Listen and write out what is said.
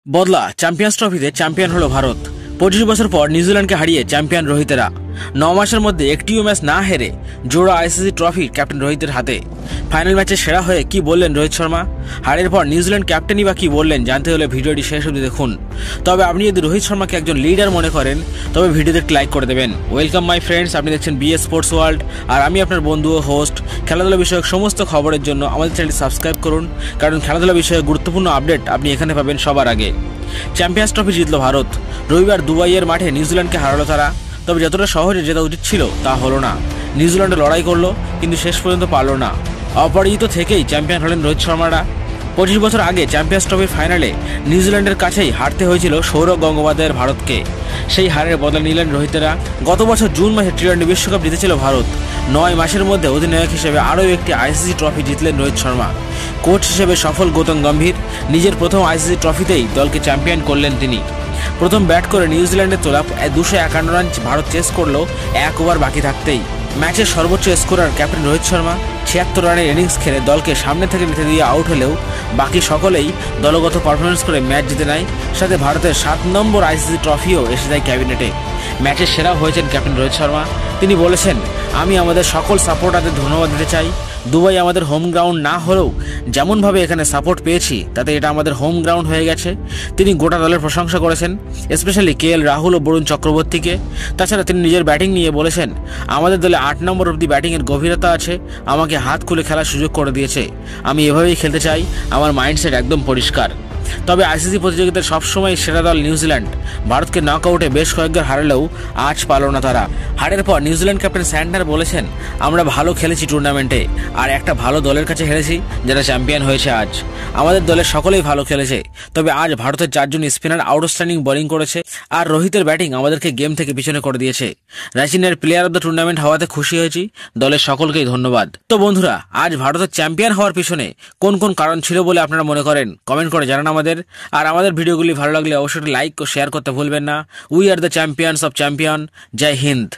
বদলা চ্যাম্পিয়ন্স ট্রফিতে চ্যাম্পিয়ন হলো ভারত। 25 বছর পর নিউজিল্যান্ডকে হারিয়ে চ্যাম্পিয়ন রোহিতেরা। 9 মাসের মধ্যে একটিও ম্যাচ না হেরে জোড়া আইসিসি ট্রফি ক্যাপ্টেন রোহিতের হাতে। ফাইনাল ম্যাচে সেরা হয়ে কি বললেন রোহিত শর্মা, হারের পর নিউজিল্যান্ড ক্যাপ্টেনই বা কি বললেন, জানতে হলে ভিডিওটি শেষ অবধি দেখুন। তবে আপনি যদি রোহিত শর্মাকে একজন লিডার মনে করেন তবে ভিডিওতে একটি লাইক করে দেবেন। ওয়েলকাম মাই ফ্রেন্ডস, আপনি দেখছেন বিএস স্পোর্টস ওয়ার্ল্ড, আর আমি আপনার বন্ধু ও হোস্ট। খেলাধুলা বিষয়ক সমস্ত খবরের জন্য আমাদের চ্যানেলটি সাবস্ক্রাইব করুন, কারণ খেলাধুলা বিষয়ে গুরুত্বপূর্ণ আপডেট আপনি এখানে পাবেন সবার আগে। চ্যাম্পিয়ন্স ট্রফি জিতল ভারত। রবিবার দুবাইয়ের মাঠে নিউজিল্যান্ডকে হারালো তারা। তবে যতটা সহজে জেতা উচিত ছিল তা হলো না। নিউজিল্যান্ডে লড়াই করলো কিন্তু শেষ পর্যন্ত পারল না। অপরাজিত থেকেই চ্যাম্পিয়ন হলেন রোহিত শর্মারা। 25 বছর আগে চ্যাম্পিয়ন্স ট্রফির ফাইনালে নিউজিল্যান্ডের কাছেই হারতে হয়েছিল সৌরভ গঙ্গোপাধ্যায়ের ভারতকে। সেই হারের বদলা নিলেন রোহিতেরা। গত বছর জুন মাসে টি-20 বিশ্বকাপ জিতেছিল ভারত। 9 মাসের মধ্যে অধিনায়ক হিসেবে আরও একটি আইসিসি ট্রফি জিতলেন রোহিত শর্মা। কোচ হিসেবে সফল গৌতম গম্ভীর। নিজের প্রথম আইসিসি ট্রফিতেই দলকে চ্যাম্পিয়ন করলেন তিনি। প্রথম ব্যাট করে নিউজিল্যান্ডের তোলা 251 রান ভারত চেস করলো 1 ওভার বাকি থাকতেই। ম্যাচের সর্বোচ্চ স্কোরার ক্যাপ্টেন রোহিত শর্মা 76 রানের ইনিংস খেলে দলকে সামনে থেকে নিতে দিয়ে আউট হলেও বাকি সকলেই দলগত পারফরমেন্স করে ম্যাচ জিতে নেয়। সাথে ভারতের 7 নম্বর আইসিসি ট্রফিও এসে যায় ক্যাবিনেটে। ম্যাচের সেরা হয়েছেন ক্যাপ্টেন রোহিত শর্মা। তিনি বলেছেন, আমি আমাদের সকল সাপোর্টারদের ধন্যবাদ দিতে চাই। দুবাই আমাদের হোম গ্রাউন্ড না হলেও যেমনভাবে এখানে সাপোর্ট পেয়েছি তাতে এটা আমাদের হোম গ্রাউন্ড হয়ে গেছে। তিনি গোটা দলের প্রশংসা করেছেন, স্পেশালি কেএল রাহুল ও বরুণ চক্রবর্তীকে। তাছাড়া তিনি নিজের ব্যাটিং নিয়ে বলেছেন, আমাদের দলে 8 নম্বর অবধি ব্যাটিংয়ের গভীরতা আছে, আমাকে হাত খুলে খেলার সুযোগ করে দিয়েছে। আমি এভাবেই খেলতে চাই, আমার মাইন্ডসেট একদম পরিষ্কার। তবে আইসিসি প্রতিযোগিতার সবসময় সেরা দল নিউজিল্যান্ড ভারতকে নকআউটে বেশ কয়েকবার হারালেও আজ পারল না তারা। হারের পর নিউজিল্যান্ড ক্যাপ্টেন স্যান্ডার বলেছেন, আমরা ভালো খেলেছি টুর্নামেন্টে, আর একটা ভালো দলের কাছে হেরেছি যারা চ্যাম্পিয়ন হয়েছে আজ। আমাদের দলের সকলেই ভালো খেলেছে, তবে আজ ভারতের 4 জন স্পিনার আউটস্ট্যান্ডিং বোলিং করেছে, আর রোহিতের ব্যাটিং আমাদেরকে গেম থেকে পিছনে করে দিয়েছে। রাচিনের প্লেয়ার অব দ্য টুর্নামেন্ট হওয়াতে খুশি হয়েছি, দলের সকলকেই ধন্যবাদ। তো বন্ধুরা, আজ ভারতের চ্যাম্পিয়ন হওয়ার পিছনে কোন কোন কারণ ছিল বলে আপনারা মনে করেন কমেন্ট করে জানান আমাদের। আর আমাদের ভিডিওগুলি ভালো লাগলে অবশ্যই লাইক ও শেয়ার করতে ভুলবেন না। We are the champions of champion. জয় হিন্দ।